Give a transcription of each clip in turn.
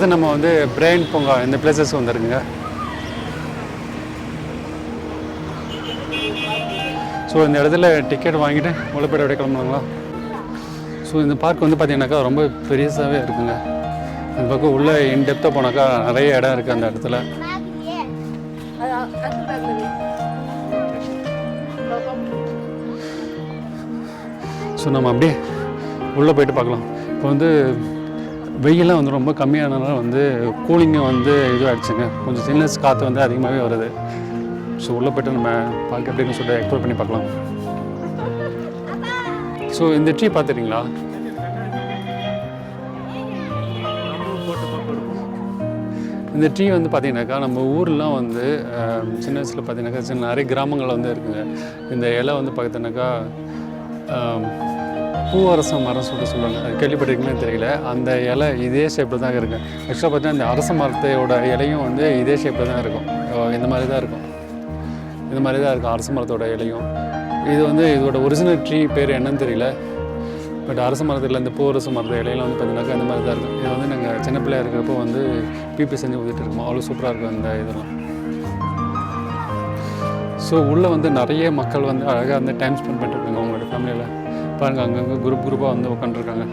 அடுத்து நம்ம வந்து பிரெயின் பூங்கா இந்த பிளேசஸ் வந்துருக்குங்க. ஸோ இந்த இடத்துல டிக்கெட் வாங்கிட்டு உள்ள போய்ட்டு அப்படியே கிளம்புனாங்களா. ஸோ இந்த பார்க் வந்து பார்த்தீங்கன்னாக்கா ரொம்ப பெருசாகவே இருக்குங்க. அந்த பக்கம் உள்ளே இன்டெப்த்தாக போனாக்கா நிறைய இடம் இருக்குது அந்த இடத்துல. ஸோ நம்ம அப்படியே உள்ளே போய்ட்டு பார்க்கலாம். இப்போ வந்து வெயிலாம் வந்து ரொம்ப கம்மியானதுனால வந்து கூலிங்கும் வந்து இதுவாகிடுச்சுங்க. கொஞ்சம் சில்னஸ் காற்று வந்து அதிகமாகவே வருது. ஸோ உள்ளே போய்ட்டு நம்ம பார்க்க எப்படின்னு சொல்லிட்டு எக்ஸ்ப்ளோர் பண்ணி பார்க்கலாம். ஸோ இந்த ட்ரீ பார்த்துட்டிங்களா? இந்த ட்ரீ வந்து பார்த்தீங்கன்னாக்கா நம்ம ஊர்லாம் வந்து சின்ன வயசில் பார்த்தீங்கன்னாக்கா நிறைய கிராமங்களில் வந்து இருக்குங்க. இந்த இலை வந்து பார்த்தீங்கன்னாக்கா பூவரச மரம் சொல்லுவாங்க. அது கேள்விப்பட்டிருக்கீங்கன்னு தெரியல. அந்த இலை இதே ஷேப்பில் தான் இருக்குது. ஆக்சுவலாக பார்த்தீங்கன்னா இந்த அரச மரத்தையோட இலையும் வந்து இதே ஷேப்பில் தான் இருக்கும். இந்த மாதிரி தான் இருக்கும். இந்த மாதிரி தான் இருக்கும் அரச மரத்தோட இலையும். இது வந்து இதோட ஒரிஜினல் ட்ரீ பேர் என்னன்னு தெரியல. பட் அரச மரத்தில் இந்த பூவரச மரத்த இலையெல்லாம் வந்து பார்த்தீங்கன்னாக்கா இந்த மாதிரி தான் இருக்கும். இது வந்து நாங்கள் சின்ன பிள்ளையாக இருக்கிறப்போ வந்து பிபி செஞ்சு ஊற்றிட்டு இருக்கோம். அவ்வளோ சூப்பராக இருக்கும் இந்த இதெல்லாம். ஸோ உள்ளே வந்து நிறைய மக்கள் வந்து அழகாக வந்து டைம் ஸ்பெண்ட் பண்ணிட்டுருக்காங்க அவங்களோட ஃபேமிலியில். பாருங்கள் அங்கங்கே குரூப்பாக வந்து உட்காந்துருக்காங்க.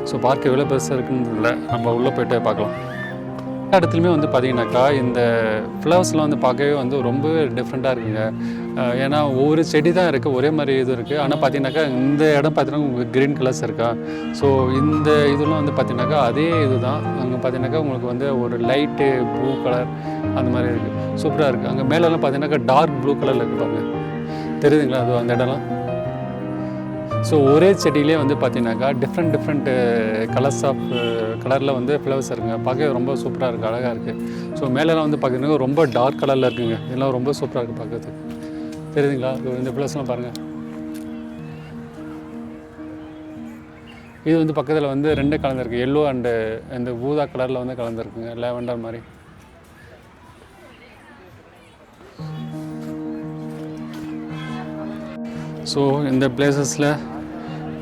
ஸோ பார்க்க எவ்வளோ பெருசாக இருக்குன்னு இல்லை, நம்ம உள்ளே போய்ட்டு பார்க்கலாம். எல்லா இடத்துலையுமே வந்து பார்த்திங்கனாக்கா இந்த ஃப்ளவர்ஸ்லாம் வந்து பார்க்கவே வந்து ரொம்ப டிஃப்ரெண்ட்டாக இருக்குங்க. ஏன்னா ஒவ்வொரு செடி தான் இருக்குது, ஒரே மாதிரி இது இருக்குது. ஆனால் பார்த்தீங்கன்னாக்கா இந்த இடம் பார்த்தீங்கன்னா உங்களுக்கு க்ரீன் கலர்ஸ் இருக்கா. ஸோ இந்த இதெல்லாம் வந்து பார்த்தீங்கன்னாக்கா அதே இது தான். அங்கே பார்த்தீங்கன்னாக்கா உங்களுக்கு வந்து ஒரு லைட்டு ப்ளூ கலர் அந்த மாதிரி இருக்குது. சூப்பராக இருக்குது. அங்கே மேலெல்லாம் பார்த்தீங்கன்னாக்கா டார்க் ப்ளூ கலரில் இருக்குது பாருங்க, தெரியுதுங்களா அது அந்த இடம்லாம். ஸோ ஒரே செடியிலே வந்து பார்த்தீங்கன்னாக்கா டிஃப்ரெண்ட் கலரில் வந்து ஃப்ளவர்ஸ் இருக்குங்க. பார்க்கவே ரொம்ப சூப்பராக இருக்குது, அழகாக இருக்குது. ஸோ மேலெல்லாம் வந்து பார்த்தீங்கன்னா ரொம்ப டார்க் கலரில் இருக்குங்க. இதெல்லாம் ரொம்ப சூப்பராக இருக்குது பார்க்கறதுக்கு, தெரியுதுங்களா. இந்த ஃப்ளவர்ஸ்லாம் பாருங்கள். இது வந்து பக்கத்தில் வந்து ரெண்டு கலந்துருக்கு, எல்லோ அண்டு இந்த ஊதா கலரில் வந்து கலந்துருக்குங்க, லேவண்டர் மாதிரி. ஸோ இந்த பிளேசஸில்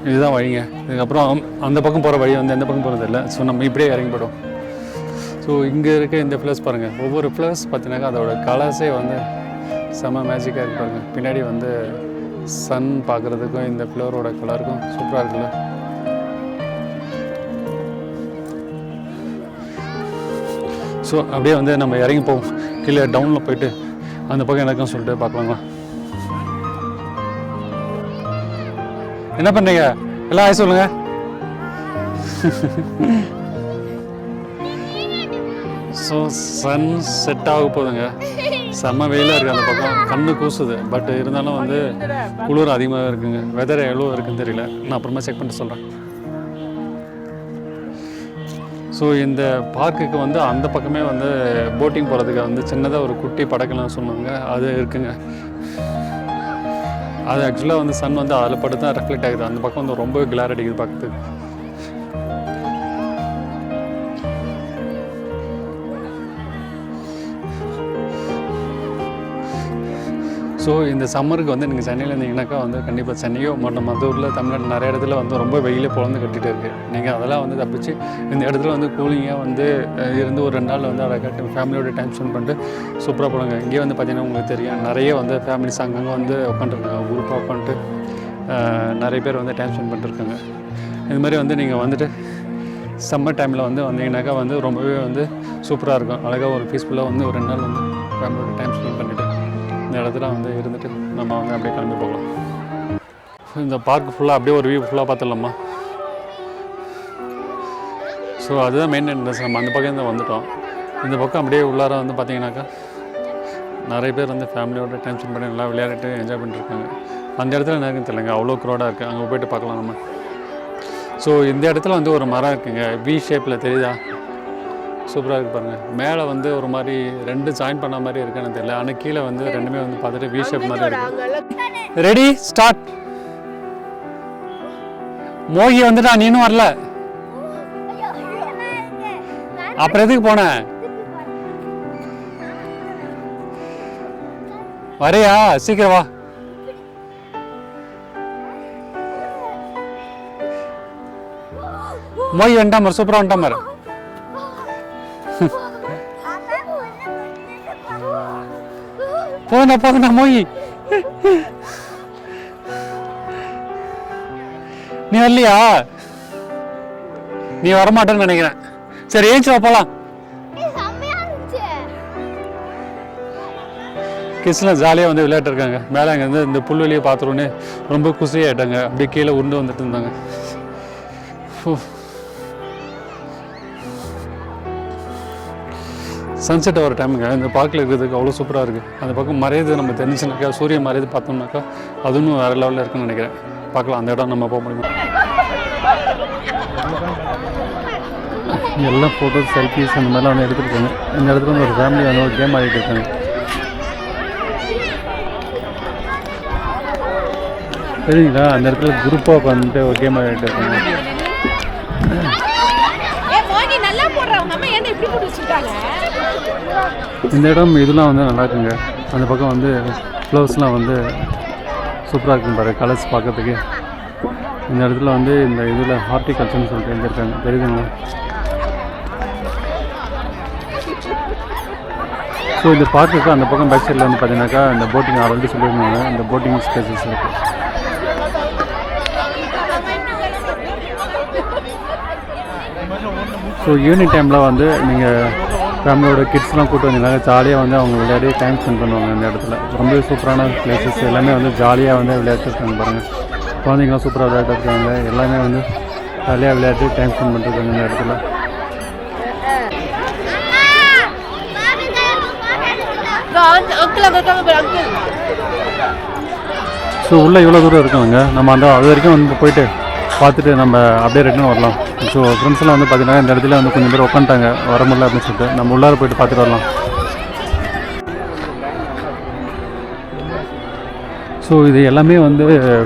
இதுதான் வழிங்க. இதுக்கப்புறம் அந்த பக்கம் போகிற வழி வந்து எந்த பக்கம் போகிறது இல்லை. ஸோ நம்ம இப்படியே இறங்கி போய்டும். ஸோ இங்கே இருக்க இந்த ஃப்ளவர்ஸ் பாருங்கள், ஒவ்வொரு ஃப்ளவர்ஸ் பார்த்தீங்கன்னாக்கா அதோட கலர்ஸே வந்து செம்ம மேஜிக்காக இருக்கு பாருங்கள். பின்னாடி வந்து சன் பார்க்குறதுக்கும் இந்த ஃப்ளவரோட கலருக்கும் சூப்பராக இருக்குல்ல. ஸோ அப்படியே வந்து நம்ம இறங்கி போவோம். கீழே டவுனில் போயிட்டு அந்த பக்கம் எனக்கும் சொல்லிட்டு பார்க்கலாங்களா. என்ன பண்ணுறீங்க எல்லாம் ஆய் சொல்லுங்க. ஸோ சன் செட் ஆக போகுதுங்க. செம்ம வெயிலாக இருக்குது அந்த பக்கம், கண்ணு கூசுது. பட் இருந்தாலும் வந்து குளிர் அதிகமாக இருக்குங்க. வெதர் எவ்வளோ இருக்குன்னு தெரியல, நான் அப்புறமா செக் பண்ணிட்டு சொல்கிறேன். ஸோ இந்த பார்க்குக்கு வந்து அந்த பக்கமே வந்து போட்டிங் போகிறதுக்கு வந்து சின்னதாக ஒரு குட்டி படகுலாம் சொன்னாங்க, அது இருக்குங்க. அது ஆக்சுவலாக வந்து சன் வந்து அதில் பட்டு தான் ரெஃப்ளெக்ட் ஆகுது. அந்த பக்கம் வந்து ரொம்ப கிளார் அடிக்குது பார்க்கறதுக்கு. ஸோ இந்த சம்மருக்கு வந்து நீங்கள் சென்னையில் இருந்தீங்கன்னாக்கா வந்து கண்டிப்பாக சென்னையோ மற்ற ஊரில் தமிழ்நாடு நிறைய இடத்துல வந்து ரொம்ப வெயிலே பொழந்து கட்டிகிட்டு இருக்குது. நீங்கள் அதெல்லாம் வந்து தப்பிச்சு இந்த இடத்துல வந்து கூலிங்காக வந்து இருந்து ஒரு 2 நாள் வந்து அழகாக ஃபேமிலியோட டைம் ஸ்பெண்ட் பண்ணிட்டு சூப்பராக போடுங்க. இங்கே வந்து பார்த்திங்கன்னா உங்களுக்கு தெரியும் நிறைய வந்து ஃபேமிலிஸ் அங்கங்கே வந்து உட்காந்துருக்காங்க, குரூப்பாக உட்காந்துட்டு நிறைய பேர் வந்து டைம் ஸ்பெண்ட் பண்ணிட்டுருக்காங்க. இது மாதிரி வந்து நீங்கள் வந்துட்டு சம்மர் டைமில் வந்து வந்தீங்கன்னாக்கா வந்து ரொம்பவே வந்து சூப்பராக இருக்கும். அழகாக ஒரு பீஸ்ஃபுல்லாக வந்து ஒரு 2 நாள் வந்து ஃபேமிலியோட டைம் ஸ்பெண்ட் பண்ணிவிட்டு இந்த இடத்துல வந்து இருந்துட்டு நம்ம வந்து அப்படியே கிளம்பி போகலாம். இந்த பார்க் ஃபுல்லாக அப்படியே ஒரு வியூ ஃபுல்லாக பார்த்துடலாமா. ஸோ அதுதான் மெயின் என்ட்ரன்ஸ். நம்ம அந்த பக்கம் தான் வந்துட்டோம். இந்த பக்கம் அப்படியே உள்ளார வந்து பார்த்திங்கனாக்கா நிறைய பேர் வந்து ஃபேமிலியோட டைம் ஸ்பெண்ட் பண்ணி நல்லா விளையாடிட்டு என்ஜாய் பண்ணிட்டுருக்காங்க. அந்த இடத்துல எனக்கு தெரியலங்க, அவ்வளோ க்ரௌடாக இருக்குது. அங்கே போய்ட்டு பார்க்கலாம் நம்ம. ஸோ இந்த இடத்துல வந்து ஒரு மரம் இருக்குங்க, வி ஷேப்பில் தெரியுதா, சூப்பராக இருக்குது பாருங்கள். மேலே வந்து ஒரு மாதிரி 2 ஜாயின் பண்ண மாதிரி இருக்குன்னு தெரியல, ஆனால் கீழே வந்து ரெண்டுமே வந்து பார்த்துட்டு வி ஷேப் மாதிரி இருக்குது. Ready start. மோகி வந்துட்டா, நீனும் வரல. அப்புறம் எதுக்கு போனேன்? வரையா, சீக்கிரம் வா. மோகி வந்துட்டா மாதிரி, சூப்பராக வந்துட்டா மாதிரி. போதுண்ணா மோயி, நீ வரலையா? நீ வரமாட்டேன்னு நினைக்கிறேன். சரி ஏஞ்சி வா போலாம். கிட்ஸ்லாம் ஜாலியாக வந்து விளையாட்டு இருக்காங்க. மேலே அங்கே வந்து இந்த புல்வெளியை பார்த்துருவோன்னே ரொம்ப குசியாயிட்டாங்க. அப்படியே கீழே உருண்டு வந்துட்டு இருந்தாங்க. சன்செட் வர டைமுங்க இந்த பார்க்கில் இருக்கிறதுக்கு அவ்வளோ சூப்பராக இருக்குது. அந்த பக்கம் மறையுது, நம்ம தெரிஞ்சுனாக்கா சூரியன் மறையுது பார்த்தோம்னாக்கா அதுவும் வேறு லெவலில் இருக்குன்னு நினைக்கிறேன். பார்க்கலாம் அந்த இடம் நம்ம போக முடியுமா. எல்லாம் ஃபோட்டோஸ் செல்ஃபீஸ் அந்த மாதிரிலாம் வந்து எடுத்துருக்காங்க. இந்த இடத்துல வந்து ஒரு ஃபேமிலி வந்து ஒரு கேம் ஆடிட்டு இருக்காங்க. சரிங்களா, அந்த இடத்துல குரூப்பாக வந்துட்டு ஒரு கேம் ஆடிட்டு இருக்காங்க. இந்த இடம் இதெல்லாம் வந்து நல்லா இருக்குங்க. அந்த பக்கம் வந்து ஃப்ளவர்ஸ்லாம் வந்து சூப்பராக இருக்குங்க பாரு, கலர்ஸ் பார்க்கறதுக்கு. இந்த இடத்துல வந்து இந்த இதில் ஹார்டிகல்ச்சர்னு சொல்லிட்டு எழுதியிருக்காங்க, தெரியுதுங்களா? ஸோ இந்த பார்க்குக்கு அந்த பக்கம் பேக் சைடில் வந்து பார்த்தீங்கன்னாக்கா இந்த போட்டிங் ஆல்ரெடி சொல்லியிருந்தாங்க, இந்த போட்டிங் ஸ்பேசஸ் இருக்குது. ஸோ ஈவினிங் டைமில் வந்து நீங்கள் ஃபேமிலியோட கிட்ஸ்லாம் கூப்பிட்டு வந்தீங்கன்னா ஜாலியாக வந்து அவங்க விளையாடி டைம் ஸ்பெண்ட் பண்ணுவாங்க. இந்த இடத்துல ரொம்ப சூப்பரான பிளேசஸ் எல்லாமே வந்து ஜாலியாக வந்து விளையாட்டுருக்காங்க பாருங்கள். குழந்தைங்களாம் சூப்பராக விளையாட்டுருக்காங்க. எல்லாமே வந்து ஜாலியாக விளையாட்டு டைம் ஸ்பெண்ட் பண்ணிருக்காங்க இந்த இடத்துல. ஸோ உள்ளே இவ்வளோ தூரம் இருக்காங்க. நம்ம அது வரைக்கும் வந்து போயிட்டு பார்த்துட்டு நம்ம அப்படியே ரிட்டர்ன் வரலாம். ஸோ ஃப்ரெண்ட்ஸ்லாம் வந்து பார்த்தீங்கன்னா இந்த இடத்துல வந்து கொஞ்சம் பேர் உட்காந்துட்டாங்க, வர முடியல அப்படின்னு சொல்லிட்டு நம்ம உள்ளார போயிட்டு பார்த்துட்டு வரலாம். ஸோ இது எல்லாமே வந்து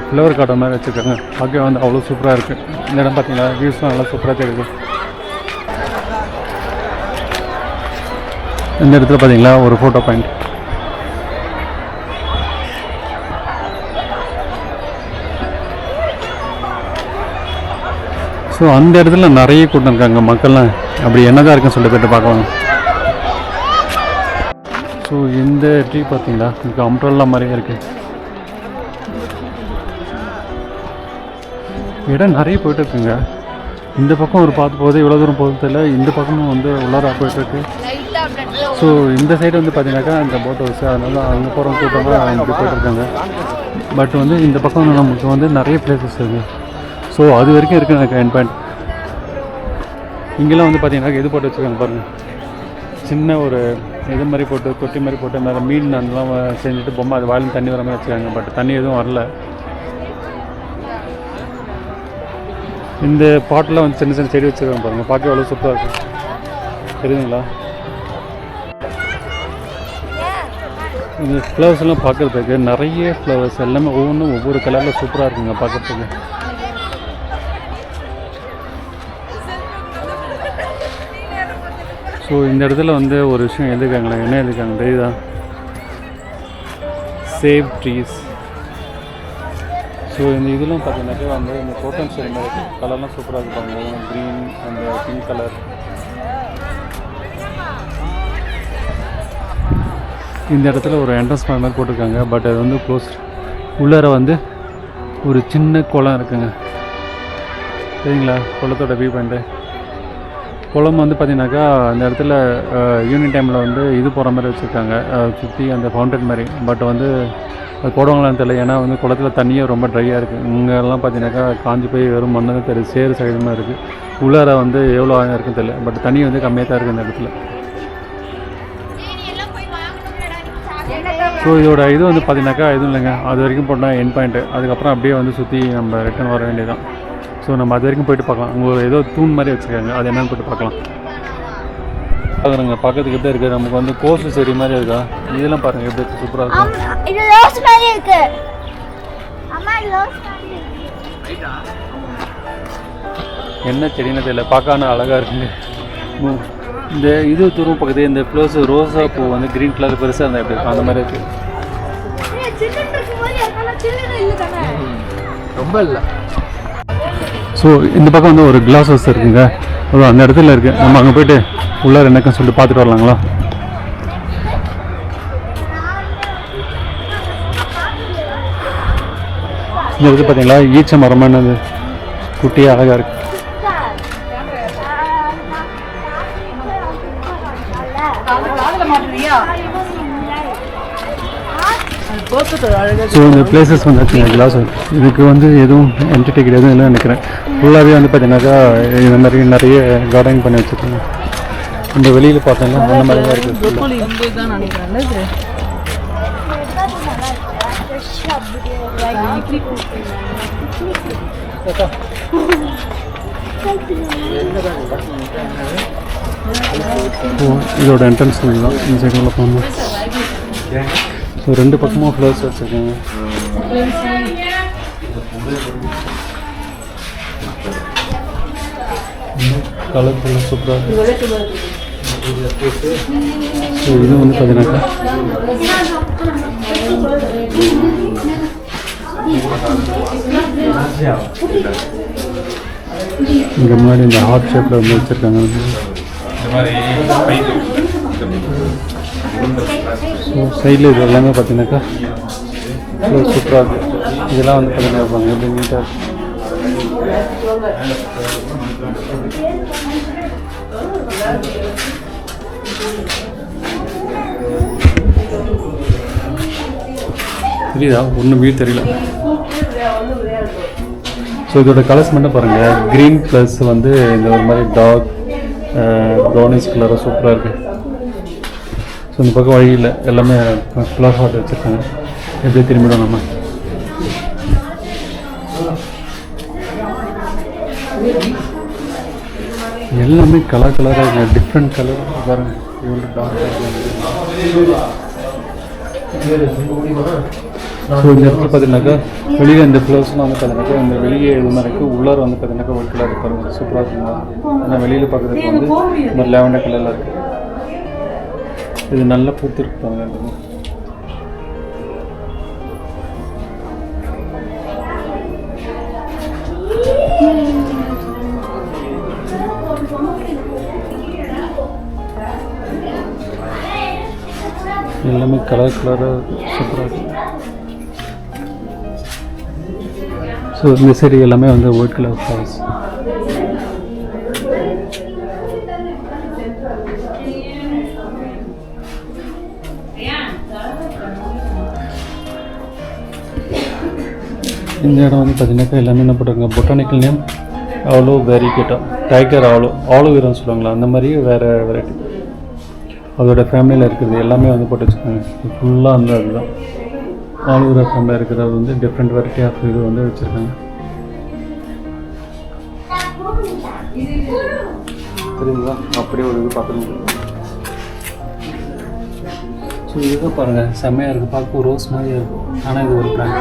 ஃப்ளவர் கார்டன் மாதிரி வச்சுருக்காங்க. பார்க்க வந்து அவ்வளோ சூப்பராக இருக்குது. இந்த இடம் பார்த்தீங்கன்னா வியூஸ்லாம் நல்லா சூப்பராக தெரியுது. இந்த இடத்துல பார்த்தீங்களா ஒரு ஃபோட்டோ பாயிண்ட். ஸோ அந்த இடத்துல நிறைய கூட்டம் இருக்காங்க, மக்கள்லாம் அப்படி என்னதான் இருக்குன்னு சொல்லிட்டு போய்ட்டு பார்க்கலாம். ஸோ இந்த ட்ரீ பார்த்தீங்களா, இங்கே அம்ப்ரெல்லா மாதிரியே இருக்குது. இடம் நிறைய போய்ட்டு இருக்குங்க. இந்த பக்கம் ஒரு பார்த்து போகுது, இவ்வளோ தூரம் போகிறது தெரியல. இந்த பக்கமும் வந்து உள்ளார போய்ட்டுருக்கு. ஸோ இந்த சைடு வந்து பார்த்தீங்கன்னாக்கா இந்த போட் ஹவுஸ், அதனால அங்கே போகிற கூட்டமாக இப்படி போய்ட்டுருக்காங்க. பட் வந்து இந்த பக்கம் நமக்கு வந்து நிறைய பிளேசஸ் இருக்குது. ஸோ அது வரைக்கும் இருக்குது எனக்கு என் பாயிண்ட். இங்கெல்லாம் வந்து பார்த்தீங்கன்னா இது போட்டு வச்சுருக்காங்க பாருங்கள், சின்ன ஒரு இது மாதிரி போட்டு தொட்டி மாதிரி போட்டு மேலே மீன் அதெல்லாம் செஞ்சுட்டு பொம்மை அது வாயிலும் தண்ணி வர மாதிரி வச்சுருக்காங்க. பட் தண்ணி எதுவும் வரல. இந்த பாட்டில் வந்து சின்ன சின்ன செடி வச்சுருக்காங்க பாருங்கள், பார்க்க எவ்வளோ சூப்பராக இருக்கும் தெரியுதுங்களா. இந்த ஃப்ளவர்ஸ்லாம் பார்க்குறதுக்கு நிறைய ஃப்ளவர்ஸ் எல்லாமே ஒவ்வொன்றும் ஒவ்வொரு கலரில் சூப்பராக இருக்குங்க பார்க்குறதுக்கு. ஸோ இந்த இடத்துல வந்து ஒரு விஷயம் எழுதிருக்காங்களே, என்ன எழுதிருக்காங்க தெரியுதா? Save trees. ஸோ இந்த இதெல்லாம் பார்த்தீங்கன்னாக்கா வந்து இந்த டோட்டம் ஸ்டைல் மாதிரி இருக்குது. கலர்லாம் சூப்பராக இருப்பாங்க, க்ரீன் அந்த பிங்க் கலர். இந்த இடத்துல ஒரு என்ட்ரன்ஸ் மாதிரி போட்டிருக்காங்க. பட் அது வந்து க்ளோஸ். உள்ளார வந்து ஒரு சின்ன குளம் இருக்குங்க, சரிங்களா? குளத்தோட வியூ பாயிண்ட்டு. குளம் வந்து பார்த்திங்கனாக்கா அந்த இடத்துல ஈவினிங் டைமில் வந்து இது போகிற மாதிரி வச்சுருக்காங்க, சுற்றி அந்த ஃபவுண்டன் மாதிரி. பட் வந்து அது போடுவாங்களான்னு தெரியல, ஏன்னா வந்து குளத்தில் தண்ணியே ரொம்ப ட்ரையாக இருக்குது. இங்கெல்லாம் பார்த்தீங்கன்னாக்கா காஞ்சி போய் வெறும் மண்ணு தான் தெரியுது, சேறு சகஜமாக இருக்குது. உள்ளார வந்து எவ்வளோ ஆழம் இருக்குன்னு தெரியல. பட் தண்ணி வந்து கம்மியாக தான் இருக்குது இந்த இடத்துல. ஸோ இதோட இது வந்து பார்த்தீங்கன்னாக்கா எதுவும் இல்லைங்க, அது வரைக்கும் போட்டால் என் பாயிண்ட்டு. அதுக்கப்புறம் அப்படியே வந்து சுற்றி நம்ம ரிட்டர்ன் வர வேண்டியதான். ஸோ நம்ம அது வரைக்கும் போய்ட்டு பார்க்கலாம். உங்கள் ஏதோ தூண் மாதிரி வச்சுருக்காங்க, அது என்னென்னு போய்ட்டு பார்க்கலாம். பார்க்குறேங்க பார்க்கறதுக்கு எப்படி இருக்குது, நமக்கு வந்து கோசு செடி மாதிரி இருக்கா. இதெல்லாம் பாருங்கள் எப்படி இருக்குது, சூப்பராக இருக்கும். என்ன செடின்னு தெரியல, பார்க்க அழகாக இருக்குங்க. இந்த இது தூரம் பக்கத்து இந்த ப்ளஸ் ரோஸா பூ வந்து க்ரீன் கலர் பெருசாக இருந்தால் எப்படி இருக்கும், அந்த மாதிரி இருக்குது. ரொம்ப இல்லை. ஸோ இந்த பக்கம் வந்து ஒரு கிளாஸ் ஹவுஸ் இருக்குங்க, அதுவும் அந்த இடத்துல இருக்குது. நம்ம அங்கே போய்ட்டு உள்ளார என்னக்குன்னு சொல்லிட்டு பார்த்துட்டு வரலாங்களா? இங்கே இருக்குது பார்த்தீங்களா, ஈச்ச மரமான அது குட்டியாக அழகாக இருக்குது. ஸோ இந்த பிளேசஸ் வந்து கிளாஸ் இதுக்கு வந்து எதுவும் என்ட்ரி டிக்கெட் எதுவும் இல்லைன்னு நினைக்கிறேன். ஃபுல்லாகவே வந்து பார்த்தீங்கன்னாக்கா இந்த மாதிரி நிறைய கார்டனிங் பண்ணி வச்சுருக்காங்க. இந்த வெளியில் பார்த்தீங்கன்னா அந்த மாதிரி தான் இருக்குது. இதோட என்ட்ரன்ஸ் தான் இந்த சைடு உள்ள போகணும். ஸோ 2 பக்கமும் ஃப்ளவர்ஸ் வச்சுருக்காங்க. கலர்ஃபுல்லாக சூப்பராக இருக்குது. ஸோ இது வந்து பார்த்தீங்கன்னாக்கா இங்கே முன்னாடி இந்த ஹார்ட் ஷேப்பில் வந்து வச்சுருக்காங்க. ஸோ சைடில் இது எல்லாமே பார்த்தீங்கன்னாக்கா சூப்பராக இருக்குது. இதெல்லாம் வந்து பார்த்தீங்கன்னா இருப்பாங்க எப்படி நீட்டாக தெரியுதா? ஒன்றும் வியூ தெரியல. ஸோ இதோட கலர்ஸ் மட்டும் பாருங்கள். க்ரீன் ப்ளஸ் வந்து இந்த ஒரு மாதிரி டார்க் ப்ரௌனிஷ் கலராக சூப்பராக இருக்குது. ஸோ இந்த பக்கம் வழியில் எல்லாமே ஃப்ளவர் ஹாட் வச்சுருக்காங்க. எப்படி திரும்பிடும் நம்ம. எல்லாமே கலர் கலராக இருக்குது. டிஃப்ரெண்ட் கலர் பாருங்கள். இவ்வளோ டார்க்காக ஸோ இந்த இடத்துல பார்த்தீங்கன்னாக்கா வெளியே இந்த ஃப்ளவர்ஸ்லாம் வந்து பார்த்தீங்கன்னாக்கா இந்த வெளியே இது மாதிரி இருக்குது. உள்ளார வந்து பார்த்தீங்கன்னாக்கா ஒயிட் கலர் இருப்பாங்க. சூப்பராக இருக்குங்களா. ஆனால் வெளியில் பார்க்குறதுக்கு வந்து இந்த மாதிரி லேவண்டர் கலரில் இருக்குது. இது நல்லா பூத்துருப்பாங்க. எல்லாமே கலர் கலராக சூப்பராக இருக்குது. ஸோ இந்த சைடு எல்லாமே வந்து ஒயிட் கலர் ஃப்ளவர்ஸ். இந்த இடம் வந்து பார்த்தீங்கன்னாக்கா எல்லாமே என்ன பண்ணுறாங்க, பொட்டானிக்கல் நேம் அவ்வளோ வெரிகேட்டா டைகர் ஆலோவேரான்னு சொல்லுவாங்களா, அந்த மாதிரி வேறு வெரைட்டி அதோட ஃபேமிலியில் இருக்கிறது எல்லாமே வந்து போட்டு வச்சுருக்காங்க. ஃபுல்லாக வந்து அதுதான் ஆலோவேரா ஃபேமிலியில் இருக்கிறது வந்து டிஃப்ரெண்ட் வெரைட்டி ஆஃப் இது வந்து வச்சுருக்காங்க. தெரியுங்களா? அப்படியே ஒரு இது பார்த்துருங்க. ஸோ இதுதான் பாருங்கள், செம்மையாக இருக்குது. பார்க்க ரோஸ் மாதிரியாக இருக்கும். ஆனால் இது ஒரு பிளான்.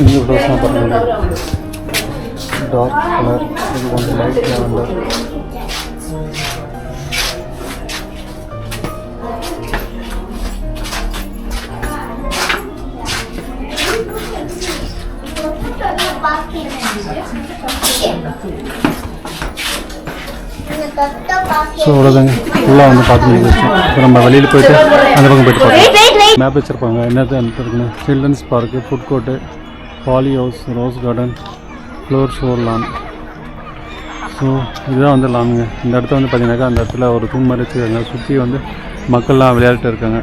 இந்த ரோஸ்லாம் பாருங்கள், டார்க் கலர், இது வந்து லைட் லாவெண்டர். ஸோ அவ்வளோதாங்க, ஃபுல்லாக வந்து பார்த்து முடிஞ்சிச்சு. இப்போ நம்ம வெளியில் போய்ட்டு அந்த பக்கம் போய்ட்டு பார்க்கலாம். மேப் வச்சுருப்பாங்க என்னது இருக்குன்னு. Children's park, food court, poly house, rose garden, flower show lawn. So இதுதான் வந்து லானுங்க. இந்த இடத்த வந்து பார்த்திங்கனாக்கா அந்த இடத்துல ஒரு தூண் மாதிரி வச்சுருக்காங்க. சுற்றி வந்து மக்கள்லாம் விளையாடிட்டு இருக்காங்க.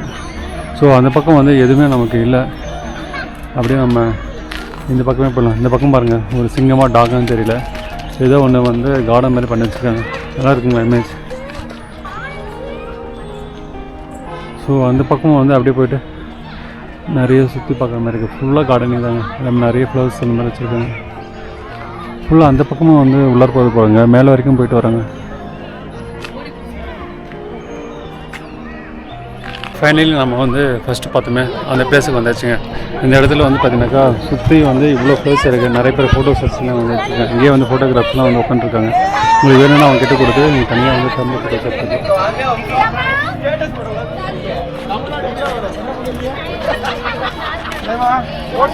ஸோ அந்த பக்கம் வந்து எதுவுமே நமக்கு இல்லை. அப்படியே நம்ம இந்த பக்கமே போடலாம். இந்த பக்கம் பாருங்கள், ஒரு சிங்கமாக டாகான்னு தெரியல, ஏதோ ஒன்று வந்து கார்டன் மாதிரி பண்ணி வச்சுருக்காங்க. நல்லா இருக்குங்களா இமேஜ்? ஸோ அந்த பக்கம் வந்து அப்படியே போய்ட்டு நிறைய சுற்றி பார்க்குற மாதிரி இருக்குது. ஃபுல்லாக கார்டனிங் தாங்க. நம்ம நிறைய ஃப்ளவர்ஸ் அந்த மாதிரி வச்சுருக்காங்க. ஃபுல்லாக அந்த பக்கமும் வந்து உள்ளார போகிறது போகிறாங்க, மேலே வரைக்கும் போயிட்டு வராங்க. ஃபைனலி நம்ம வந்து ஃபஸ்ட்டு பார்த்தோமே அந்த பிளேஸுக்கு வந்தாச்சுங்க. இந்த இடத்துல வந்து பார்த்தீங்கன்னாக்கா சுற்றி வந்து இவ்வளோ பிளேஸ் இருக்குது. நிறைய பேர் ஃபோட்டோஸ் எல்லாம் வந்து வச்சுருக்காங்க. இங்கேயே வந்து ஃபோட்டோகிராஃப்ஸ்லாம் வந்து உட்காந்துருக்காங்க. உங்களுக்கு வேணும்னா அவங்க கிட்ட கொடுத்து நீங்கள் தனியாக வந்து ஃபேமிலி ஃபோட்டோஸ் எடுத்துக்கலாம்.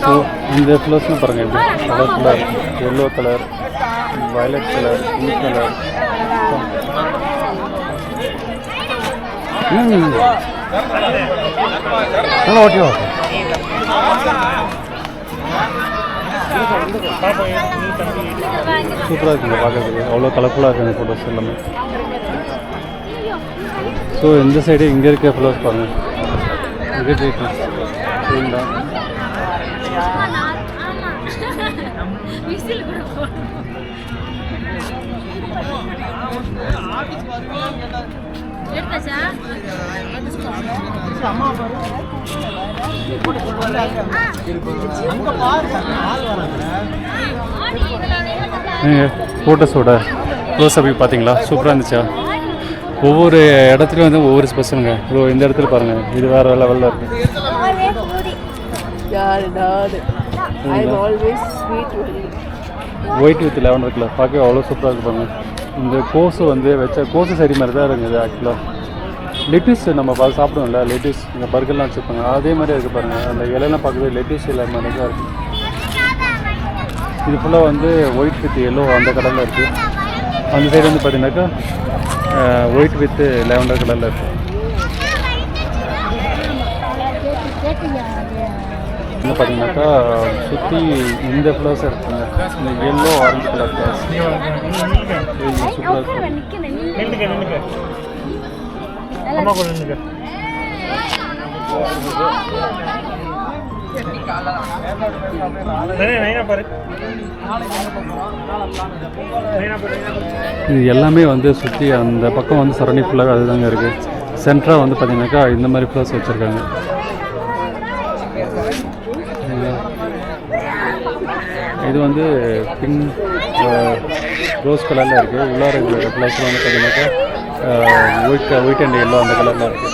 ஸோ இந்த ஃப்ளவர்ஸ்லாம் பாருங்கள் இது கலர்ஃபுல்லாக இருக்குது. Yellow colour, violet colour, pink colour. நல்லா ஓகேவா சூப்பராக இருக்குங்க பார்க்குறதுக்கு. அவ்வளோ கலர்ஃபுல்லாக இருக்குது இந்த ஃபோட்டோஸ் எல்லாமே. ஸோ இந்த சைடு இங்கே இருக்க ஃப்ளவர்ஸ் பாருங்கள். இங்கே சரிங்களா? ஃபோட்டோஸோட க்ளோஸ் அப்படி பார்த்தீங்களா? சூப்பராக இருந்துச்சா? ஒவ்வொரு இடத்துலையும் வந்து ஒவ்வொரு ஸ்பெஷலுங்க. இந்த இடத்துல பாருங்கள், இது வேறு லெவலில் இருக்குது. ஒயிட் வித் லெவண்டர் கலர் பார்க்க அவ்வளோ சூப்பராக இருக்கு பாருங்க. இந்த கோஸு வந்து வச்ச கோஸு சரி மாதிரி தான் இருக்குது ஆக்சுவலாக. லெட்டிஸ் நம்ம பார்த்து சாப்பிடுவோம்ல, லெட்டிஸ் இந்த பர்கர்லாம் வச்சுருப்பாங்க, அதே மாதிரி இருக்குது பாருங்கள். அந்த இலையெல்லாம் பார்க்குறது லெட்டிஸ் இல்லை மாதிரி தான் இருக்குது. இது ஃபுல்லாக வந்து ஒயிட் வித் எல்லோ அந்த கலரில் இருக்குது. அந்த சைடு வந்து பார்த்தீங்கன்னாக்கா ஒயிட் வித் லெவண்டர் கலரில் இருக்குது. இன்னும் பார்த்தீங்கன்னாக்கா சுற்றி இந்த ஃப்ளவர்ஸ் இருக்குங்க. இந்த எல்லோ ஆரஞ்சு கலர் ஃப்ளவர்ஸ் சூப்பராக இருக்குது. இது எல்லாமே வந்து சுற்றி அந்த பக்கம் வந்து சரௌண்டி ஃபுல்லாக அதுதாங்க இருக்குது. சென்டராக வந்து பார்த்தீங்கன்னாக்கா இந்த மாதிரி ஃப்ளவர்ஸ் வச்சுருக்காங்க. இது வந்து பிங்க் ரோஸ் கலரில் இருக்குது. உள்ளார இருக்கிற ஃப்ளவர்ஸில் வந்து பார்த்தீங்கன்னாக்கா ஒயிட் அண்ட் எல்லோ அந்த கலரில் இருக்குது.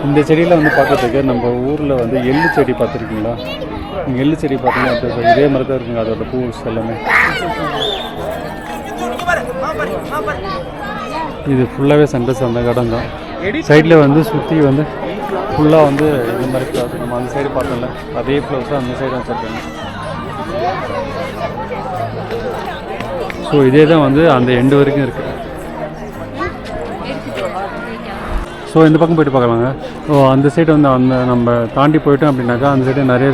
இந்த செடியில் வந்து பார்க்கறதுக்கு நம்ம ஊரில் வந்து எள்ளு செடி பார்த்துருக்கீங்களா? நீங்கள் எள்ளு செடி பார்த்தீங்கன்னா இதே மாதிரி தான் இருக்குங்க அதோட பூஸ் எல்லாமே. இது ஃபுல்லாகவே சென்டர்ஸ் அந்த இடம் தான். சைடில் வந்து சுற்றி வந்து ஃபுல்லாக வந்து இந்த மாதிரி ஃப்ளவர்ஸ் நம்ம அந்த சைடு பார்த்தோம்ல அதே ஃப்ளவர்ஸாக அந்த சைடு வச்சுருக்காங்க. ஸோ இதே தான் வந்து அந்த எண்டு வரைக்கும் இருக்குது. ஸோ இந்த பக்கம் போய்ட்டு பார்க்கலாங்க. ஸோ அந்த சைடு வந்து அந்த நம்ம தாண்டி போயிட்டோம் அப்படின்னாக்கா அந்த சைடு நிறைய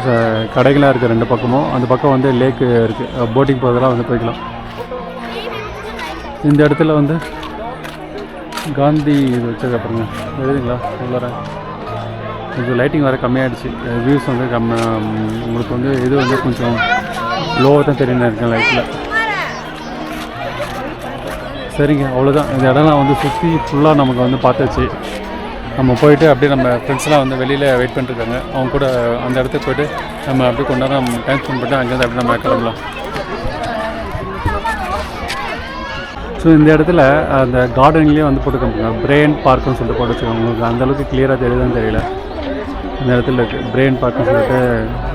கடைகளாக இருக்குது. ரெண்டு பக்கமும் அந்த பக்கம் வந்து லேக்கு இருக்குது. போட்டிங் போகிறதெல்லாம் வந்து போய்க்கலாம். இந்த இடத்துல வந்து காந்தி இது வச்சதுக்கப்புறங்க எழுதுங்களா உள்ளார கொஞ்சம் லைட்டிங் வர கம்மியாகிடுச்சு. வியூஸ் வந்து உங்களுக்கு வந்து இது வந்து கொஞ்சம் லோவாக தான் தெரியும் இருக்கேன் லைட்டில். சரிங்க, அவ்வளோதான். இந்த இடம்லாம் வந்து சுற்றி ஃபுல்லாக நமக்கு வந்து பார்த்தாச்சு. நம்ம போயிட்டு அப்படியே நம்ம ஃப்ரெண்ட்ஸ்லாம் வந்து வெளியில் வெயிட் பண்ணிட்டுருக்காங்க. அவங்க கூட அந்த இடத்துக்கு போய்ட்டு நம்ம அப்படியே கொண்டு வர நம்ம டைம் ஸ்பெண்ட் பண்ணிட்டு அங்கேருந்து அப்படியே நம்ம கிளம்பலாம். ஸோ இந்த இடத்துல அந்த கார்டன்லேயே வந்து போட்டுக்கோங்க பிரெயின் பார்க்குன்னு சொல்லிட்டு போட்டு வச்சுக்கோங்க. உங்களுக்கு அந்தளவுக்கு கிளியராக தெரியுதுன்னு தெரியல. இந்த இடத்துல இருக்குது பிரெயின் பார்க்குன்னு சொல்லிட்டு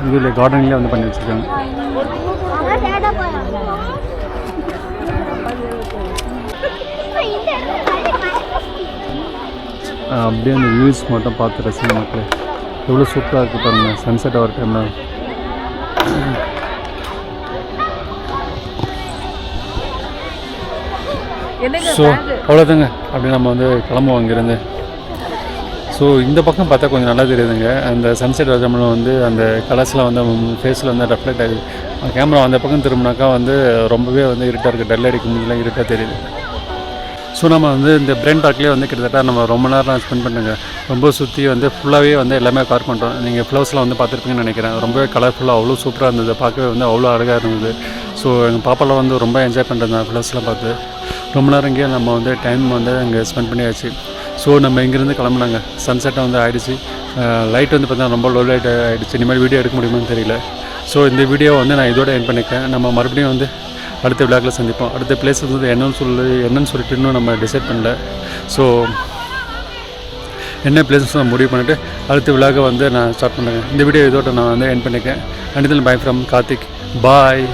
இதில் கார்டன்லேயே வந்து பண்ணி வச்சுருக்காங்க. அப்படியே அந்த வியூஸ் மட்டும் பார்த்து ரசிங்க மக்களே. எவ்வளோ சூப்பராக இருக்குது பாருங்கள் சன்செட் ஆகிற டைமில். ஸோ அவ்வளோதாங்க, அப்படி நம்ம வந்து கிளம்புவோம் அங்கேருந்து. ஸோ இந்த பக்கம் பார்த்தா கொஞ்சம் நல்லா தெரியுதுங்க. அந்த சன்செட் டைமில் வந்து அந்த கலர்ஸ்லாம் வந்து ஃபேஸில் வந்து ரெஃப்ளெக்ட் ஆகுது. கேமரா அந்த பக்கம் திரும்பினாக்கா வந்து ரொம்பவே வந்து இருட்டாக இருக்குது. டல் அடிக்கும் போதுலாம் இருட்டாக தெரியுது. ஸோ நம்ம வந்து இந்த பிரெயின் பார்க்லேயே வந்து கிட்டத்தட்ட நம்ம ரொம்ப நேரம் ஸ்பெண்ட் பண்ணுங்க. ரொம்ப சுற்றி வந்து ஃபுல்லாகவே வந்து எல்லாமே கவர் பண்ணுறோம். நீங்கள் ஃப்ளவர்ஸ்லாம் வந்து பார்த்துருப்பீங்கன்னு நினைக்கிறேன். ரொம்பவே கலர்ஃபுல்லாக அவ்வளோ சூப்பராக இருந்தது. பார்க்கவே வந்து அவ்வளோ அழகாக இருந்தது. ஸோ எங்கள் பாப்பாலாம் வந்து ரொம்ப என்ஜாய் பண்ணுறது ஃப்ளவர்ஸ்லாம் பார்த்து. ரொம்ப நேரம் இங்கேயே நம்ம வந்து டைம் வந்து அங்கே ஸ்பெண்ட் பண்ணியாச்சு. ஸோ நம்ம இங்கேருந்து கிளம்புனாங்க. சன்செட்டை வந்து ஆகிடுச்சு. லைட் வந்து பார்த்தீங்கன்னா ரொம்ப லோ லைட் ஆகிடுச்சு. இனிமேல் வீடியோ எடுக்க முடியுமான்னு தெரியல. ஸோ இந்த வீடியோவை வந்து நான் இதோட எண்ட் பண்ணிக்கிறேன். நம்ம மறுபடியும் வந்து அடுத்த விழாக்கில் சந்திப்போம். அடுத்த பிளேஸ் வந்து என்னன்னு சொல்லிட்டு இன்னும் நம்ம டிசைட் பண்ணல. ஸோ என்ன பிளேஸஸ் நான் முடிவு பண்ணிவிட்டு அடுத்த விழாக்க வந்து நான் ஸ்டார்ட் பண்ணுறேன். இந்த வீடியோ இதோட நான் வந்து எண்ட் பண்ணிக்கிறேன். Until by from Karthik. Bye.